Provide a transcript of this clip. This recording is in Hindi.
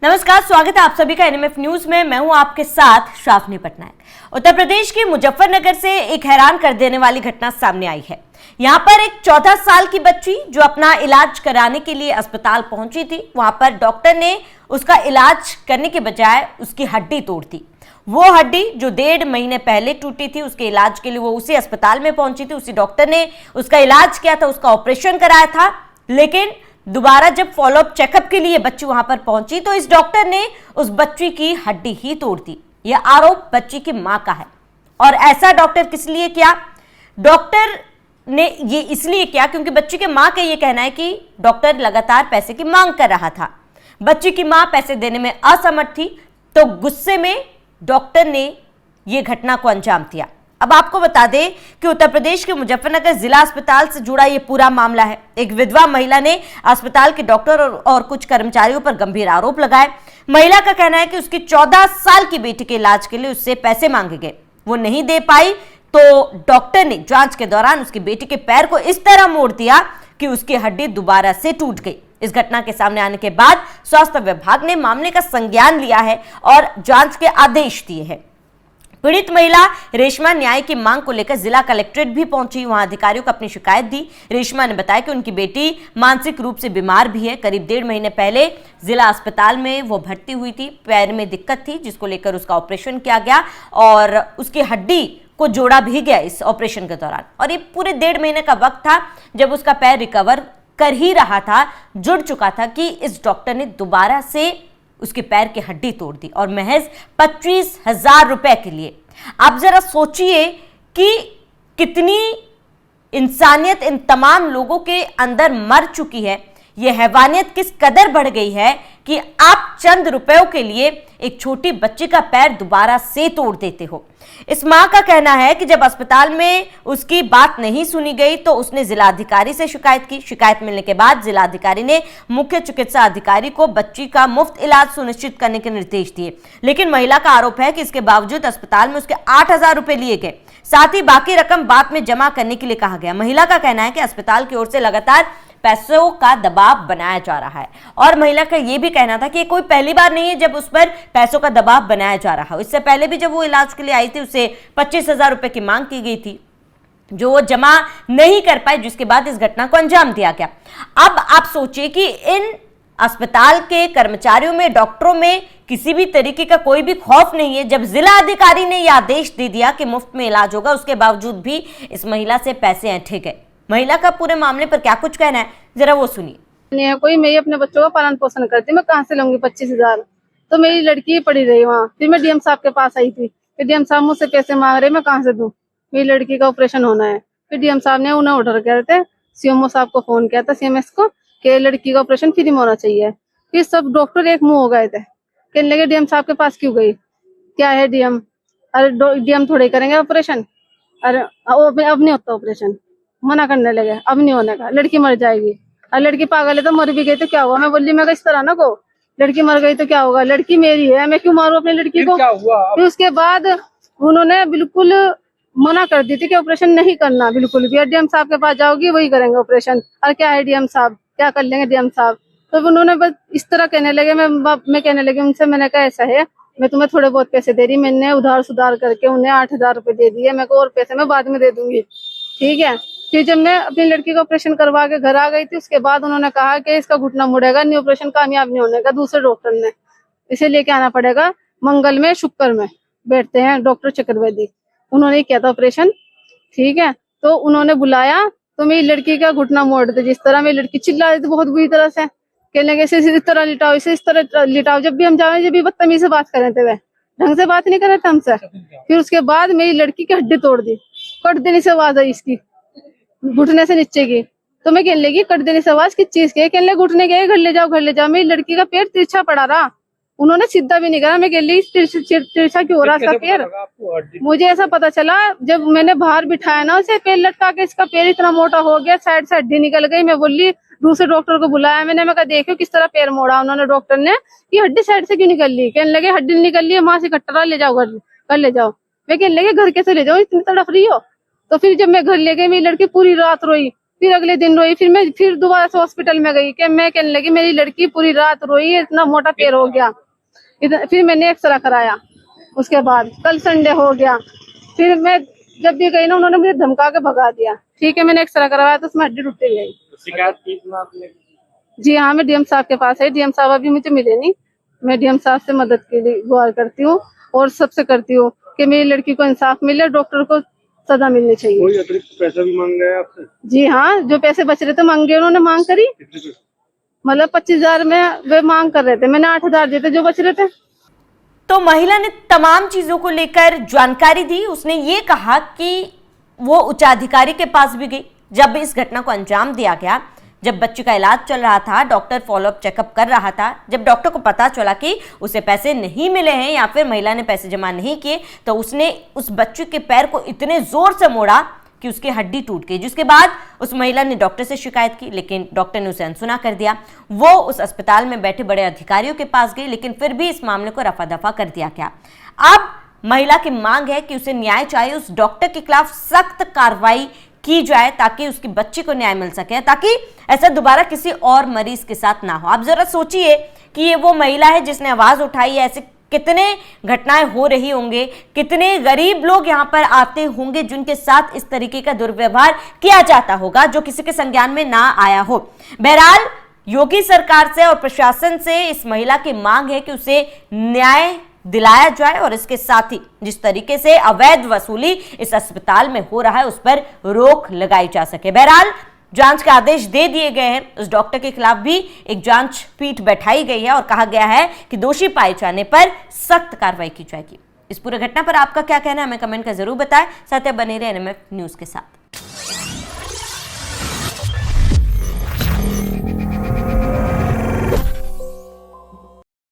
नमस्कार, स्वागत है आप सभी का एनएमएफ न्यूज में। मैं हूं आपके साथ शाफनी पटनायक। उत्तर प्रदेश के मुजफ्फरनगर से एक हैरान कर देने वाली घटना सामने आई है। यहां पर एक 14 साल की बच्ची जो अपना इलाज कराने के लिए अस्पताल पहुंची थी, वहां पर डॉक्टर ने उसका इलाज करने के बजाय उसकी हड्डी तोड़ दी। वो हड्डी जो 1.5 महीने पहले टूटी थी, उसके इलाज के लिए वो उसी अस्पताल में पहुंची थी, उसी डॉक्टर ने उसका इलाज किया था, उसका ऑपरेशन कराया था। लेकिन दोबारा जब फॉलोअप चेकअप के लिए बच्ची वहां पर पहुंची तो इस डॉक्टर ने उस बच्ची की हड्डी ही तोड़ दी। यह आरोप बच्ची की मां का है। और ऐसा डॉक्टर किस लिए किया? डॉक्टर ने ये इसलिए किया क्योंकि बच्ची के मां का ये कहना है कि डॉक्टर लगातार पैसे की मांग कर रहा था। बच्ची की मां पैसे देने में असमर्थ थी, तो गुस्से में डॉक्टर ने यह घटना को अंजाम दिया। अब आपको बता दें कि उत्तर प्रदेश के मुजफ्फरनगर जिला अस्पताल से जुड़ा यह पूरा मामला है। एक विधवा महिला ने अस्पताल के डॉक्टर और कुछ कर्मचारियों पर गंभीर आरोप लगाए। महिला का कहना है कि उसकी 14 साल की बेटी के इलाज के लिए उससे पैसे मांगे गए, वो नहीं दे पाई, तो डॉक्टर ने जांच के दौरान उसकी बेटी के पैर को इस तरह मोड़ दिया कि उसकी हड्डी दोबारा से टूट गई। इस घटना के सामने आने के बाद स्वास्थ्य विभाग ने मामले का संज्ञान लिया है और जांच के आदेश दिए हैं। पीड़ित महिला रेशमा न्याय की मांग को लेकर जिला कलेक्ट्रेट भी पहुंची, वहां अधिकारियों को अपनी शिकायत दी। रेशमा ने बताया कि उनकी बेटी मानसिक रूप से बीमार भी है। करीब 1.5 महीने पहले जिला अस्पताल में वो भर्ती हुई थी, पैर में दिक्कत थी जिसको लेकर उसका ऑपरेशन किया गया और उसकी हड्डी को जोड़ा भी गया इस ऑपरेशन के दौरान। और ये पूरे 1.5 महीने का वक्त था जब उसका पैर रिकवर कर ही रहा था, जुड़ चुका था, कि इस डॉक्टर ने दोबारा से उसके पैर की हड्डी तोड़ दी और महज 25,000 रुपए के लिए। आप जरा सोचिए कि कितनी इंसानियत इन तमाम लोगों के अंदर मर चुकी है। यह हैवानियत किस कदर बढ़ गई है कि आप चंद रुपयों के लिए एक छोटी बच्ची का पैर दोबारा से तोड़ देते हो। इस मां का कहना है कि जब अस्पताल में उसकी बात नहीं सुनी गई तो उसने जिलाधिकारी से शिकायत की। शिकायत मिलने के बाद जिलाधिकारी ने मुख्य चिकित्सा अधिकारी को बच्ची का मुफ्त इलाज सुनिश्चित करने के निर्देश दिए। लेकिन महिला का आरोप है कि इसके बावजूद अस्पताल में उसके 8,000 रुपए लिए गए, साथ ही बाकी रकम बाद में जमा करने के लिए कहा गया। महिला का कहना है कि अस्पताल की ओर से लगातार पैसों का दबाव बनाया जा रहा है और महिला का यह भी कहना था कि कोई पहली बार नहीं है जब उस पर पैसों का दबाव बनाया जा रहा है। इससे पहले भी जब वो इलाज के लिए आई थी, उससे 25,000 रुपए की मांग की गई थी जो वो जमा नहीं कर पाई, जिसके बाद इस घटना को अंजाम दिया गया। अब आप सोचिए कि इन अस्पताल के कर्मचारियों में, डॉक्टरों में किसी भी तरीके का कोई भी खौफ नहीं है। जब जिला अधिकारी ने यह आदेश दे दिया कि मुफ्त में इलाज होगा, उसके बावजूद भी इस महिला से पैसे ऐंठे गए। महिला का पूरे मामले पर क्या कुछ कहना है, जरा वो सुनिए। नहीं है कोई, मैं अपने बच्चों का पालन पोषण करती, मैं कहाँ से लूंगी 25,000? तो मेरी लड़की पड़ी रही वहाँ। फिर मैं डीएम साहब के पास आई थी, फिर डीएम साहब मुझसे पैसे मांग रहे, मैं कहाँ से दूं? मेरी लड़की का ऑपरेशन होना है। फिर डीएम साहब ने उन्हें ऑर्डर किया था, सीएमओ साहब को फोन किया था, सीएमएस को, कि लड़की का ऑपरेशन फ्री में होना चाहिए। फिर सब डॉक्टर एक मुंह हो गए थे, कहने लगे डीएम साहब के पास क्यों गई, क्या है डीएम? अरे डीएम थोड़े करेंगे ऑपरेशन, अरे अब नहीं होता ऑपरेशन, मना करने लगे, अब नहीं होने का, लड़की मर जाएगी। और लड़की पागल है तो मर भी गई तो क्या हुआ? मैं बोली, मैं इस तरह ना को, लड़की मर गई तो क्या होगा, लड़की मेरी है, मैं क्यों मारूं अपनी लड़की को? फिर उसके बाद उन्होंने बिल्कुल मना कर दी थी कि ऑपरेशन नहीं करना बिल्कुल भी। डीएम साहब के पास जाओगी वही करेंगे ऑपरेशन। और क्या है डीएम साहब, क्या कर लेंगे डीएम साहब? तो उन्होंने बस इस तरह कहने लगे। मैं कहने लगी उनसे, मैंने कहा ऐसा है, मैं तुम्हें थोड़े बहुत पैसे दे रही, मैंने उधार सुधार करके उन्हें 8,000 रुपए दे दिए, मैं को और पैसे मैं बाद में दे दूंगी, ठीक है। फिर जब मैं अपनी लड़की का ऑपरेशन करवा के घर आ गई थी, उसके बाद उन्होंने कहा कि इसका घुटना मुड़ेगा, नहीं ऑपरेशन कामयाब नहीं होने का, दूसरे डॉक्टर ने इसे लेके आना पड़ेगा। मंगल में शुक्र में बैठते हैं डॉक्टर चक्रवर्ती, उन्होंने किया था ऑपरेशन, ठीक है। तो उन्होंने बुलाया तो मेरी लड़की का घुटना मोड़ दे। जिस तरह मेरी लड़की चिल्ला रही थी बहुत बुरी तरह से, कहने लगे इसे इस तरह लिटाओ, इसे इस तरह लिटाओ। जब भी हम जाए, जब भी बदतमीजी से बात कर रहे थे, वह ढंग से बात नहीं कर रहे थे हमसे। फिर उसके बाद मेरी लड़की की हड्डी तोड़ दी, कट देने से आवाज आई इसकी घुटने से नीचे की। तो मैं कहने लगी कट देने से आवाज किस चीज की? कहने लगे घुटने गए, घर ले जाओ घर ले जाओ। मेरी लड़की का पैर तिरछा पड़ा रहा, उन्होंने सीधा भी नहीं करा। मैं कह ली तिरछा क्यों हो रहा इसका पैर? मुझे ऐसा पता चला जब मैंने बाहर बिठाया ना उसे, पैर लटका के, इसका पैर इतना मोटा हो गया, साइड से हड्डी निकल गई। मैं बोली, दूसरे डॉक्टर को बुलाया मैंने, मैं कहा देखो किस तरह पैर मोड़ा। उन्होंने डॉक्टर ने कि हड्डी साइड से क्यों निकल ली? कहने लगे हड्डी निकल ली है, वहां से कटरा ले जाओ, घर ले जाओ। मैं कहने लगे घर कैसे ले जाओ, इतनी तड़फ रही हो? तो फिर जब मैं घर ले गई, मेरी लड़की पूरी रात रोई, फिर अगले दिन रोई, फिर मैं फिर दोबारा से हॉस्पिटल में गई कि मैं कहने लगी मेरी लड़की पूरी रात रोई है, इतना मोटा पैर हो गया। फिर मैंने एक्सरा कराया, उसके बाद कल संडे हो गया। फिर मैं जब भी गई ना उन्होंने मुझे धमका के भगा दिया। ठीक है, मैंने एक्सरा करवाया तो उसमें हड्डी टूट गई। शिकायत की ना आपने? जी हाँ, मैं डीएम साहब के पास है, डीएम साहब अभी मुझे मिले नहीं। मैं डीएम साहब से मदद के लिए गुहार करती हूँ और सबसे करती हूँ कि मेरी लड़की को इंसाफ मिले, डॉक्टर को सजा मिलनी चाहिए। कोई अतिरिक्त पैसा भी मांग रहा है आपसे? जी हाँ, जो पैसे बच रहे थे मांगे, उन्होंने मांग करी। मतलब 25,000 में वे मांग कर रहे थे, मैंने 8,000 देते जो बच रहे थे। तो महिला ने तमाम चीजों को लेकर जानकारी दी। उसने ये कहा कि वो उच्चाधिकारी के पास भी गई जब इस घटना को अंजाम दिया गया। जब बच्ची का इलाज चल रहा था, डॉक्टर फॉलोअप चेकअप कर रहा था, जब डॉक्टर को पता चला कि उसे पैसे नहीं मिले हैं या फिर महिला ने पैसे जमा नहीं किए, तो उसने उस बच्ची के पैर को इतने जोर से मोड़ा कि उसकी हड्डी टूट गई। जिसके बाद उस महिला ने डॉक्टर से शिकायत की, लेकिन डॉक्टर ने उसे अनसुना कर दिया। वो उस अस्पताल में बैठे बड़े अधिकारियों के पास गई, लेकिन फिर भी इस मामले को रफा दफा कर दिया गया। अब महिला की मांग है कि उसे न्याय चाहिए, उस डॉक्टर के खिलाफ सख्त कार्रवाई की जाए ताकि उसकी बच्ची को न्याय मिल सके, ताकि ऐसा दोबारा किसी और मरीज के साथ ना हो। आप जरा सोचिए कि ये वो महिला है जिसने आवाज उठाई है। ऐसे कितने घटनाएं हो रही होंगे, कितने गरीब लोग यहाँ पर आते होंगे जिनके साथ इस तरीके का दुर्व्यवहार किया जाता होगा, जो किसी के संज्ञान में ना आया हो। बहरहाल योगी सरकार से और प्रशासन से इस महिला की मांग है कि उसे न्याय दिलाया जाए और इसके साथ ही जिस तरीके से अवैध वसूली इस अस्पताल में हो रहा है उस पर रोक लगाई जा सके। बहरहाल जांच के आदेश दे दिए गए हैं। उस डॉक्टर के खिलाफ भी एक जांच पीठ बैठाई गई है और कहा गया है कि दोषी पाए जाने पर सख्त कार्रवाई की जाएगी। इस पूरे घटना पर आपका क्या कहना है, हमें कमेंट कर जरूर बताएं। साथ ही बने रहे एनएमएफ न्यूज के साथ।